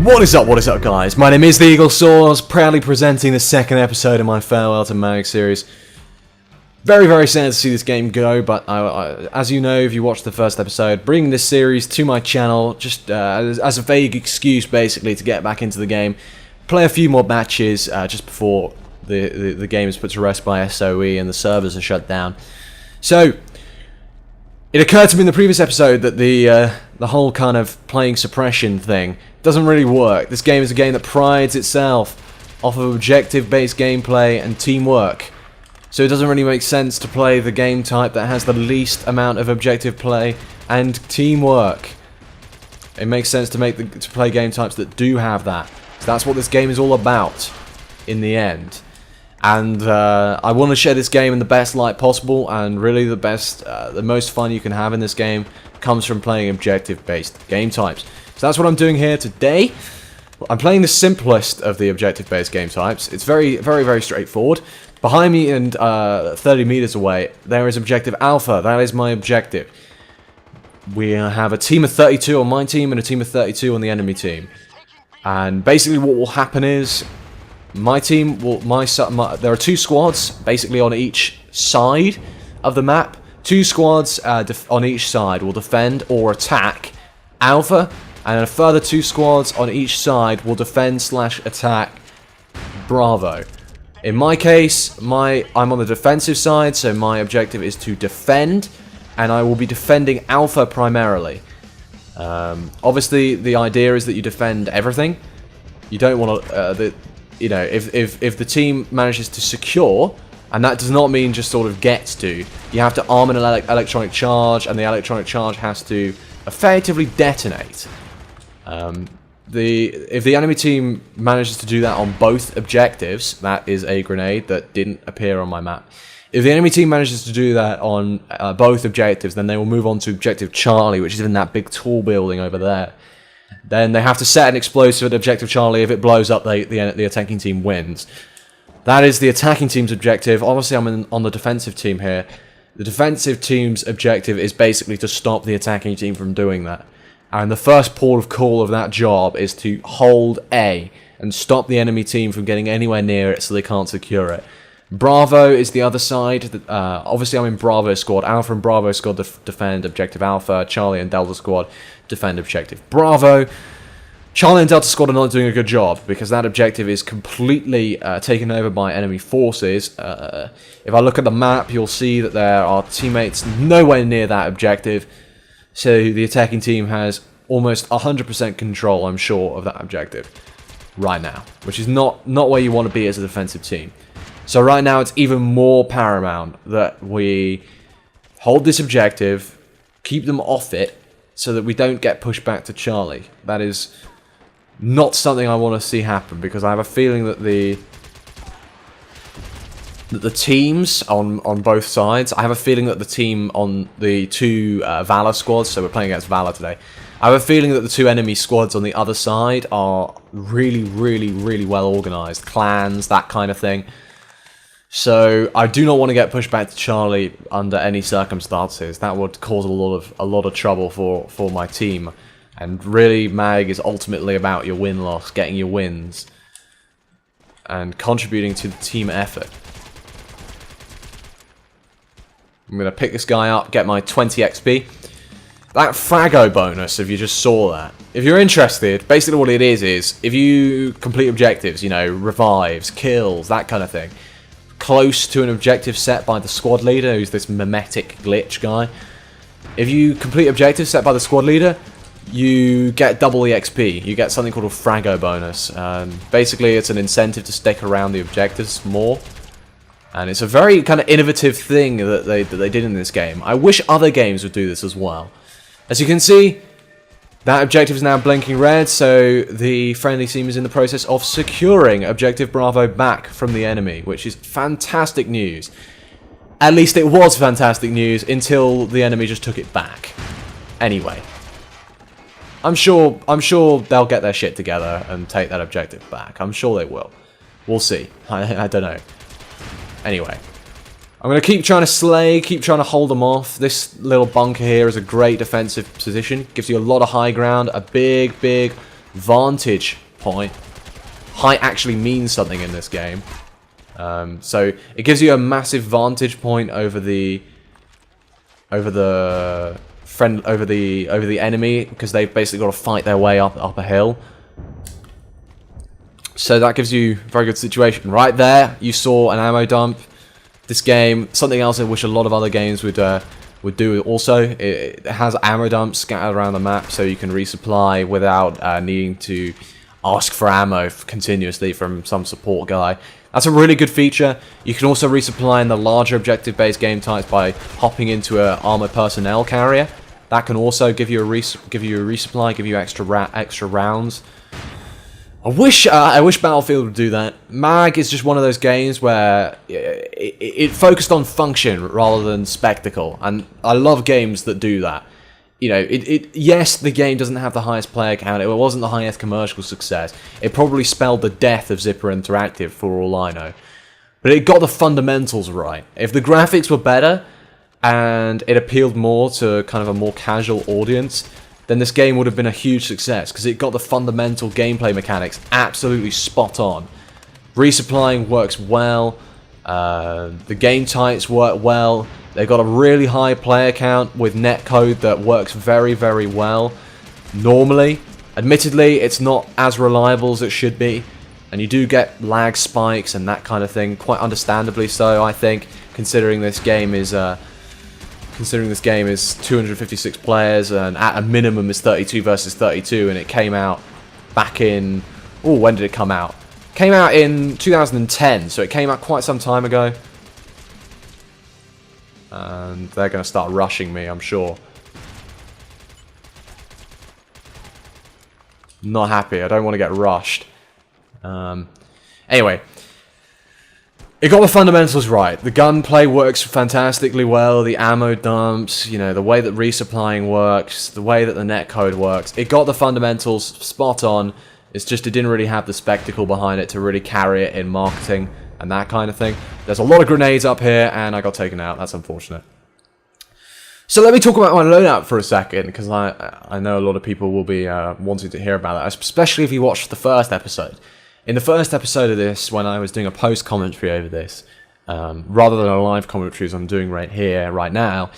What is up guys? My name is the Eagle Source, proudly presenting the second episode of my Farewell to Mag series. Very sad to see this game go, but as you know, if you watched the first episode, bringing this series to my channel just as a vague excuse basically to get back into the game, play a few more matches just before the game is put to rest by s.v.e.r and the servers are shut down. So, it occurred to me in the previous episode that the whole kind of playing suppression thing doesn't really work. This game is a game that prides itself off of objective-based gameplay and teamwork. So it doesn't really make sense to play the game type that has the least amount of objective play and teamwork. It makes sense to play game types that do have that. So that's what this game is all about in the end. And I want to share this game in the best light possible, and really the most fun you can have in this game comes from playing objective-based game types. So that's what I'm doing here today. I'm playing the simplest of the objective-based game types. It's very straightforward. Behind me and 30 meters away, there is Objective Alpha. That is my objective. We have a team of 32 on my team and a team of 32 on the enemy team. And basically what will happen is, my team will, there are two squads basically on each side of the map. Two squads on each side will defend or attack Alpha, and a further two squads on each side will defend/attack Bravo. In my case, I'm on the defensive side, so my objective is to defend, and I will be defending Alpha primarily. Obviously, the idea is that you defend everything. You don't want to, you know, if the team manages to secure, and that does not mean just sort of gets to, you have to arm an electronic charge, and the electronic charge has to effectively detonate. If the enemy team manages to do that on both objectives, that is a grenade that didn't appear on my map. If the enemy team manages to do that on both objectives, then they will move on to Objective Charlie, which is in that big tall building over there. Then they have to set an explosive at Objective Charlie. If it blows up, the attacking team wins. That is the attacking team's objective. Obviously, I'm on the defensive team here. The defensive team's objective is basically to stop the attacking team from doing that. And the first port of call of that job is to hold A and stop the enemy team from getting anywhere near it so they can't secure it. Bravo is the other side. Obviously, I'm in Bravo squad. Alpha and Bravo squad defend Objective Alpha. Charlie and Delta squad defend Objective Bravo. Charlie and Delta squad are not doing a good job because that objective is completely taken over by enemy forces. If I look at the map, you'll see that there are teammates nowhere near that objective. So the attacking team has almost 100% control, I'm sure, of that objective right now, which is not where you want to be as a defensive team. So right now it's even more paramount that we hold this objective, keep them off it, so that we don't get pushed back to Charlie. That is not something I want to see happen, because I have a feeling that the teams on both sides, I have a feeling that the team on the two Valor squads, so we're playing against Valor today, I have a feeling that the two enemy squads on the other side are really well organized, clans, that kind of thing. So I do not want to get pushed back to Charlie under any circumstances. That would cause a lot of trouble for my team. And really, Mag is ultimately about your win-loss, getting your wins, and contributing to the team effort. I'm going to pick this guy up, get my 20 XP. That Frago bonus, if you just saw that. If you're interested, basically what it is if you complete objectives, you know, revives, kills, that kind of thing, close to an objective set by the squad leader, who's this mimetic glitch guy. If you complete objectives set by the squad leader, you get double the XP. You get something called a Frago bonus. Basically, it's an incentive to stick around the objectives more. And it's a very kind of innovative thing that they did in this game. I wish other games would do this as well. As you can see, that objective is now blinking red, so the friendly team is in the process of securing Objective Bravo back from the enemy, which is fantastic news. At least it was fantastic news until the enemy just took it back. Anyway, I'm sure they'll get their shit together and take that objective back. I'm sure they will. We'll see. I don't know. Anyway, I'm going to keep trying to slay, keep trying to hold them off. This little bunker here is a great defensive position. Gives you a lot of high ground, a big vantage point. Height actually means something in this game. So it gives you a massive vantage point over the enemy, because they've basically got to fight their way up a hill. So that gives you a very good situation. Right there, you saw an ammo dump. This game, something else I wish a lot of other games would do also. It has ammo dumps scattered around the map, so you can resupply without needing to ask for ammo continuously from some support guy. That's a really good feature. You can also resupply in the larger objective-based game types by hopping into an armored personnel carrier. That can also give you a resupply, give you extra rounds. I wish Battlefield would do that. MAG is just one of those games where it focused on function rather than spectacle, and I love games that do that. You know, yes, the game doesn't have the highest player count. It wasn't the highest commercial success. It probably spelled the death of Zipper Interactive, for all I know. But it got the fundamentals right. If the graphics were better and it appealed more to kind of a more casual audience, then this game would have been a huge success, because it got the fundamental gameplay mechanics absolutely spot on. Resupplying works well. The game types work well. They've got a really high player count with netcode that works very, very well. Normally, admittedly, it's not as reliable as it should be, and you do get lag spikes and that kind of thing, quite understandably so, I think, considering this game is 256 players and at a minimum is 32 versus 32, and it came out back in... Oh, when did it come out? It came out in 2010, so it came out quite some time ago. And they're going to start rushing me, I'm sure. Not happy. I don't want to get rushed. Anyway. It got the fundamentals right. The gunplay works fantastically well. The ammo dumps, you know, the way that resupplying works, the way that the netcode works. It got the fundamentals spot on. It's just it didn't really have the spectacle behind it to really carry it in marketing and that kind of thing. There's a lot of grenades up here, and I got taken out. That's unfortunate. So let me talk about my loadout for a second, because I know a lot of people will be wanting to hear about that, especially if you watched the first episode. In the first episode of this, when I was doing a post-commentary over this, rather than a live commentary as I'm doing right here, right now,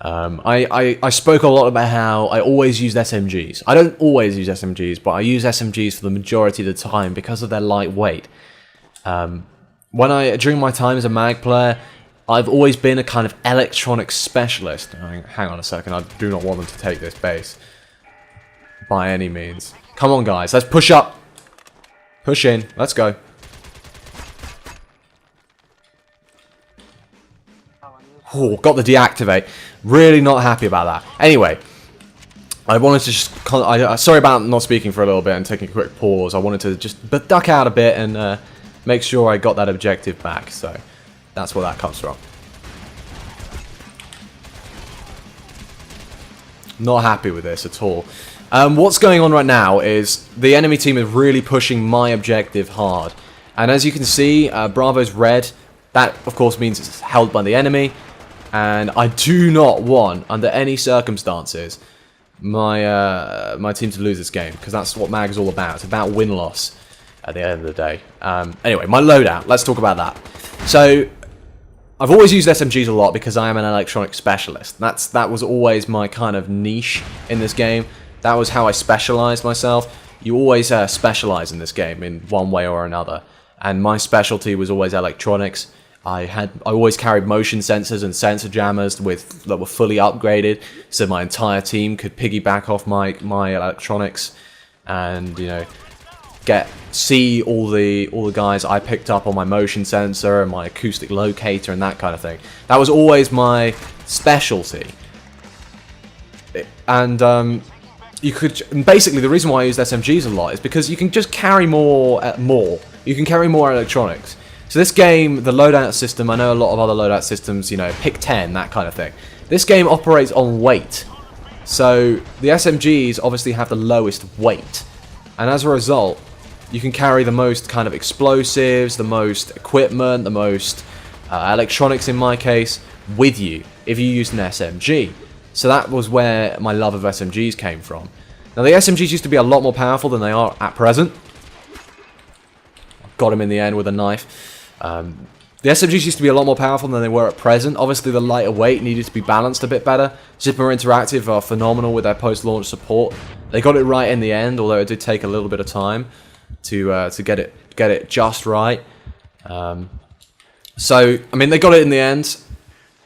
I spoke a lot about how I always used SMGs. I don't always use SMGs, but I use SMGs for the majority of the time because of their lightweight. During my time as a MAG player, I've always been a kind of electronics specialist. Hang on a second, I do not want them to take this base. By any means. Come on, guys, let's push up. Push in, let's go. Oh, got the deactivate. Really not happy about that. Anyway, I wanted to just... sorry about not speaking for a little bit and taking a quick pause. I wanted to just duck out a bit and make sure I got that objective back. So that's where that comes from. Not happy with this at all. What's going on right now is the enemy team is really pushing my objective hard. And as you can see, Bravo's red. That, of course, means it's held by the enemy. And I do not want, under any circumstances, my team to lose this game, because that's what MAG is all about. It's about win-loss at the end of the day. Anyway, my loadout. Let's talk about that. So, I've always used SMGs a lot because I am an electronic specialist. That was always my kind of niche in this game. That was how I specialized myself. You always specialize in this game in one way or another. And my specialty was always electronics. I always carried motion sensors and sensor jammers that were fully upgraded, so my entire team could piggyback off my electronics, and you know, see all the guys I picked up on my motion sensor and my acoustic locator and that kind of thing. That was always my specialty. And you could basically, the reason why I used SMGs a lot is because you can just carry more. You can carry more electronics. So this game, the loadout system, I know a lot of other loadout systems, you know, pick 10, that kind of thing. This game operates on weight. So the SMGs obviously have the lowest weight. And as a result, you can carry the most kind of explosives, the most equipment, the most electronics in my case, with you if you use an SMG. So that was where my love of SMGs came from. Now, the SMGs used to be a lot more powerful than they are at present. Got him in the end with a knife. The SMGs used to be a lot more powerful than they were at present. Obviously, the lighter weight needed to be balanced a bit better. Zipper Interactive are phenomenal with their post-launch support. They got it right in the end, although it did take a little bit of time to get it just right. So, I mean, they got it in the end,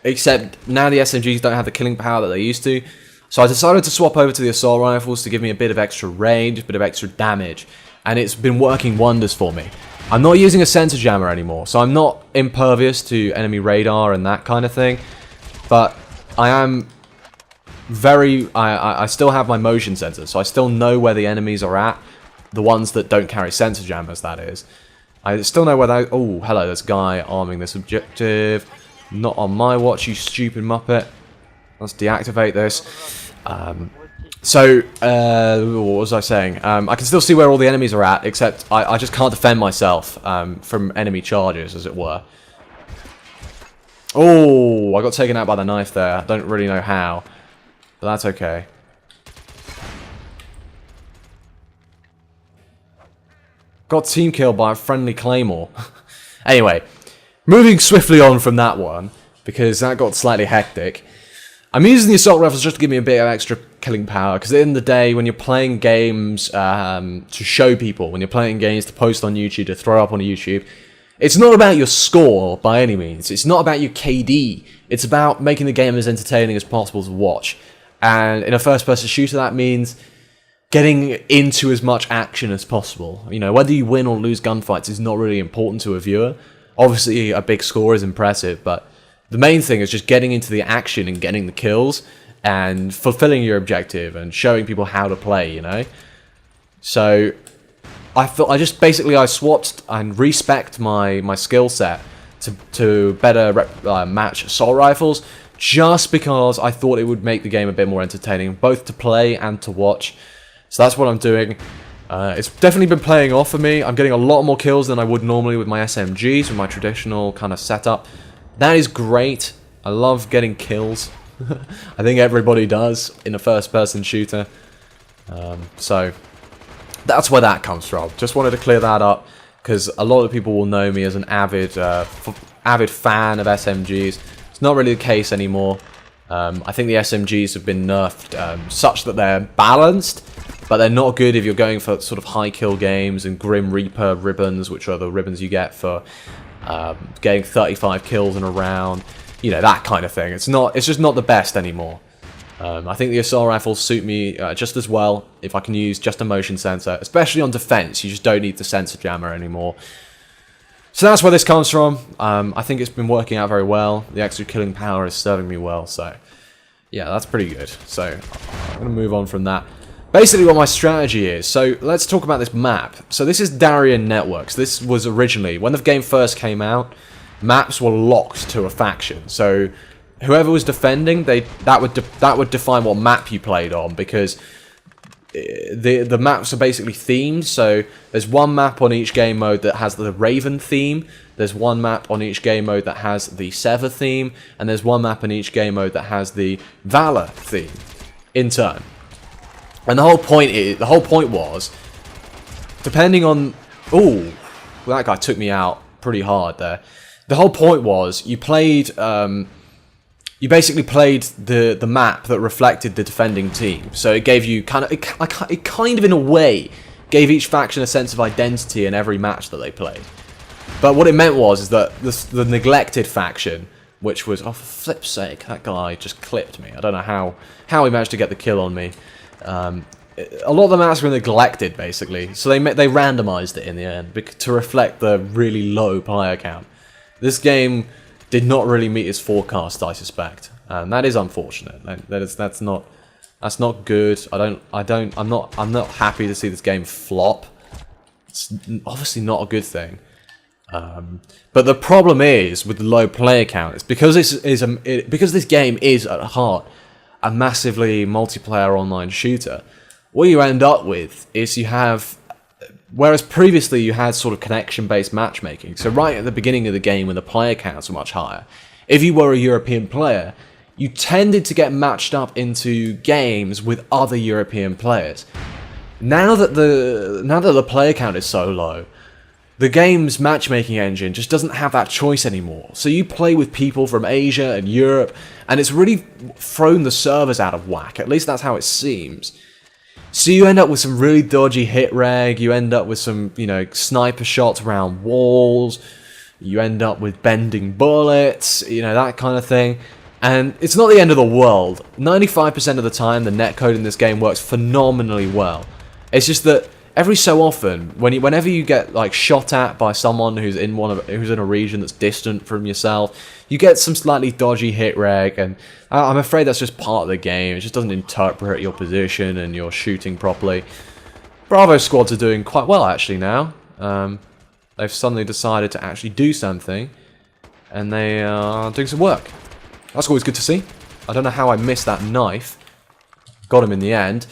except now the SMGs don't have the killing power that they used to. So I decided to swap over to the assault rifles to give me a bit of extra range, a bit of extra damage, and it's been working wonders for me. I'm not using a sensor jammer anymore, so I'm not impervious to enemy radar and that kind of thing, but I am I still have my motion sensor, so I still know where the enemies are at, the ones that don't carry sensor jammers, that is. I still know where they... Oh, hello, there's a guy arming this objective. Not on my watch, you stupid muppet. Let's deactivate this. What was I saying? I can still see where all the enemies are at, except I just can't defend myself from enemy charges, as it were. Oh, I got taken out by the knife there. I don't really know how, but that's okay. Got team killed by a friendly claymore. Anyway, moving swiftly on from that one, because that got slightly hectic. I'm using the assault rifles just to give me a bit of extra killing power, because at the end of the day, when you're playing games to show people, when you're playing games to post on YouTube, to throw up on YouTube, it's not about your score by any means. It's not about your KD. It's about making the game as entertaining as possible to watch. And in a first-person shooter, that means getting into as much action as possible. You know, whether you win or lose gunfights is not really important to a viewer. Obviously, a big score is impressive, but the main thing is just getting into the action and getting the kills and fulfilling your objective and showing people how to play, you know? So I swapped and respect my skill set to better match assault rifles, just because I thought it would make the game a bit more entertaining, both to play and to watch. So that's what I'm doing. It's definitely been playing off for me. I'm getting a lot more kills than I would normally with my SMGs, with my traditional kind of setup. That is great. I love getting kills. I think everybody does in a first-person shooter. So that's where that comes from. Just wanted to clear that up, because a lot of people will know me as an avid fan of SMGs. It's not really the case anymore. I think the SMGs have been nerfed such that they're balanced, but they're not good if you're going for sort of high kill games and Grim Reaper ribbons, which are the ribbons you get for getting 35 kills in a round, you know, that kind of thing. It's just not the best anymore. I think the assault rifles suit me just as well if I can use just a motion sensor, especially on defense. You just don't need the sensor jammer anymore. So that's where this comes from. I think it's been working out very well. The extra killing power is serving me well, so yeah, that's pretty good. So I'm going to move on from that. Basically what my strategy is, so let's talk about this map. So this is Darien Networks. This was originally, when the game first came out, maps were locked to a faction. So whoever was defending, that would define what map you played on, because the maps are basically themed. So there's one map on each game mode that has the Raven theme, there's one map on each game mode that has the s.v.e.r theme, and there's one map in each game mode that has the Valor theme in turn. And the whole point was, depending on... Ooh, well, that guy took me out pretty hard there. The whole point was, you played... you basically played the map that reflected the defending team. So it gave you it kind of in a way gave each faction a sense of identity in every match that they played. But what it meant is that the neglected faction, which was, oh for flip's sake, that guy just clipped me. I don't know how he managed to get the kill on me. A lot of the maps were neglected, basically, so they randomized it in the end to reflect the really low player count. This game did not really meet its forecast, I suspect, and that is unfortunate. That's not good. I'm not happy to see this game flop. It's obviously not a good thing. But the problem is with the low player count. It's because because this game is at heart a massively multiplayer online shooter. What you end up with is you have, whereas previously you had sort of connection-based matchmaking, so right at the beginning of the game when the player counts were much higher, if you were a European player, you tended to get matched up into games with other European players. Now that the player count is so low, the game's matchmaking engine just doesn't have that choice anymore. So you play with people from Asia and Europe, and it's really thrown the servers out of whack. At least that's how it seems. So you end up with some really dodgy hit reg, you end up with some, you know, sniper shots around walls, you end up with bending bullets, you know, that kind of thing. And it's not the end of the world. 95% of the time, the netcode in this game works phenomenally well. It's just that every so often, whenever you get like shot at by someone who's in a region that's distant from yourself, you get some slightly dodgy hit reg, and I'm afraid that's just part of the game. It just doesn't interpret your position and your shooting properly. Bravo squads are doing quite well actually now. They've suddenly decided to actually do something, and they are doing some work. That's always good to see. I don't know how I missed that knife. Got him in the end.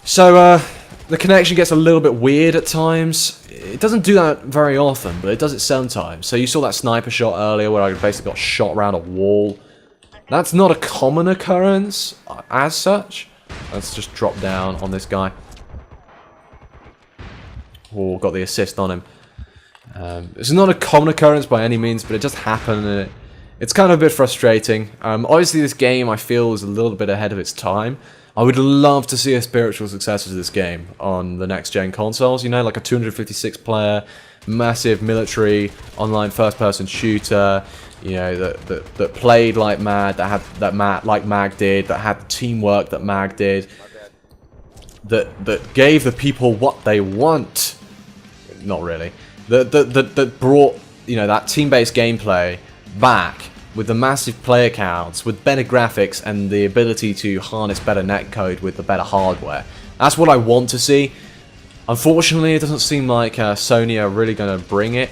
So, the connection gets a little bit weird at times. It doesn't do that very often, but it does it sometimes. So you saw that sniper shot earlier where I basically got shot around a wall. That's not a common occurrence as such. Let's just drop down on this guy. Oh, got the assist on him. It's not a common occurrence by any means, but it just happened, and it's kind of a bit frustrating. Obviously, this game, I feel, is a little bit ahead of its time. I would love to see a spiritual successor to this game on the next-gen consoles. You know, like a 256-player, massive military online first-person shooter. You know, that played like mad, like Mag did, that had the teamwork that Mag did, that gave the people what they want. Not really. That brought, you know, that team-based gameplay back with the massive player counts, with better graphics, and the ability to harness better netcode with the better hardware. That's what I want to see. Unfortunately, it doesn't seem like Sony are really going to bring it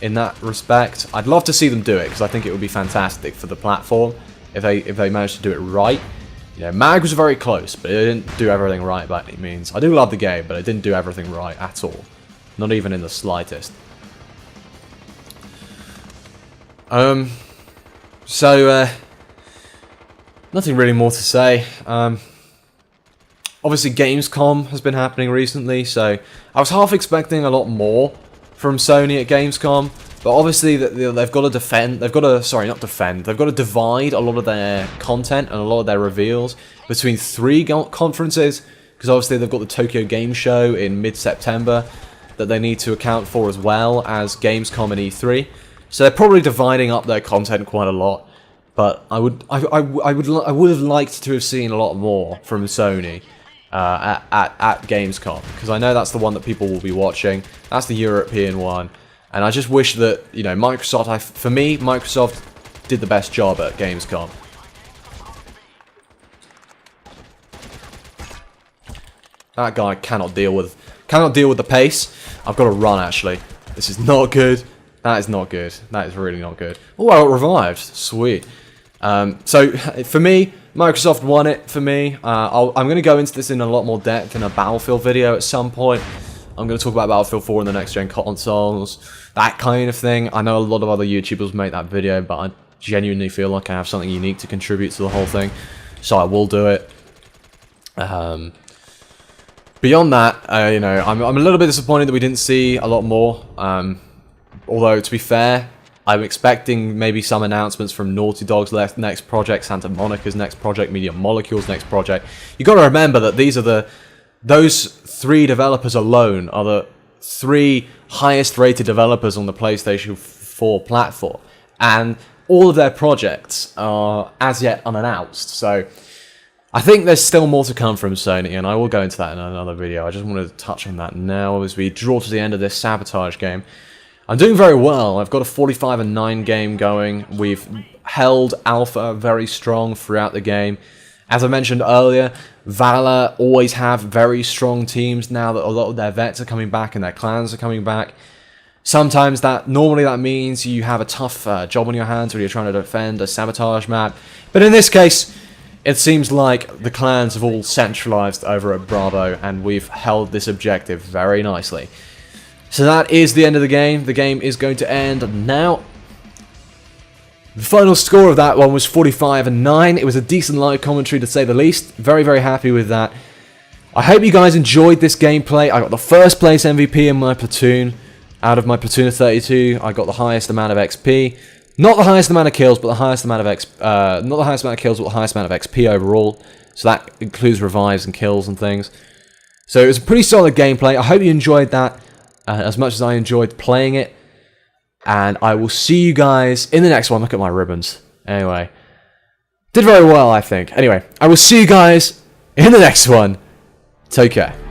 in that respect. I'd love to see them do it, because I think it would be fantastic for the platform if they managed to do it right. You know, Mag was very close, but it didn't do everything right by any means. I do love the game, but it didn't do everything right at all. Not even in the slightest. So, nothing really more to say. Obviously, Gamescom has been happening recently, so I was half expecting a lot more from Sony at Gamescom, but obviously they've got to defend, they've got to divide a lot of their content and a lot of their reveals between three conferences, because obviously they've got the Tokyo Game Show in mid-September that they need to account for, as well as Gamescom and E3. So they're probably dividing up their content quite a lot, but I would have liked to have seen a lot more from Sony at Gamescom, because I know that's the one that people will be watching. That's the European one, and I just wish that, you know, for me, Microsoft did the best job at Gamescom. That guy cannot deal with the pace. I've got to run actually. This is not good. That is not good. That is really not good. Oh, I got revived. Sweet. So, for me, Microsoft won it for me. I'm going to go into this in a lot more depth in a Battlefield video at some point. I'm going to talk about Battlefield 4 in the next-gen consoles, that kind of thing. I know a lot of other YouTubers make that video, but I genuinely feel like I have something unique to contribute to the whole thing, so I will do it. Beyond that, you know, I'm a little bit disappointed that we didn't see a lot more. Although, to be fair, I'm expecting maybe some announcements from Naughty Dog's next project, Santa Monica's next project, Media Molecule's next project. You got to remember that those three developers alone are the three highest-rated developers on the PlayStation 4 platform, and all of their projects are as yet unannounced. So, I think there's still more to come from Sony, and I will go into that in another video. I just wanted to touch on that now as we draw to the end of this Sabotage game. I'm doing very well. I've got a 45-9 game going. We've held Alpha very strong throughout the game. As I mentioned earlier, Valor always have very strong teams now that a lot of their vets are coming back and their clans are coming back. Sometimes normally that means you have a tough job on your hands when you're trying to defend a Sabotage map. But in this case, it seems like the clans have all centralized over at Bravo, and we've held this objective very nicely. So that is the end of the game. The game is going to end now. The final score of that one was 45-9. It was a decent live commentary to say the least. Very, very happy with that. I hope you guys enjoyed this gameplay. I got the first place MVP in my platoon. Out of my platoon of 32, I got the highest amount of XP. Not the highest amount of kills, but the highest amount of not the highest amount of kills, but the highest amount of XP overall. So that includes revives and kills and things. So it was a pretty solid gameplay. I hope you enjoyed that as much as I enjoyed playing it. And I will see you guys in the next one. Look at my ribbons. Anyway, did very well, I think. Anyway, I will see you guys in the next one. Take care.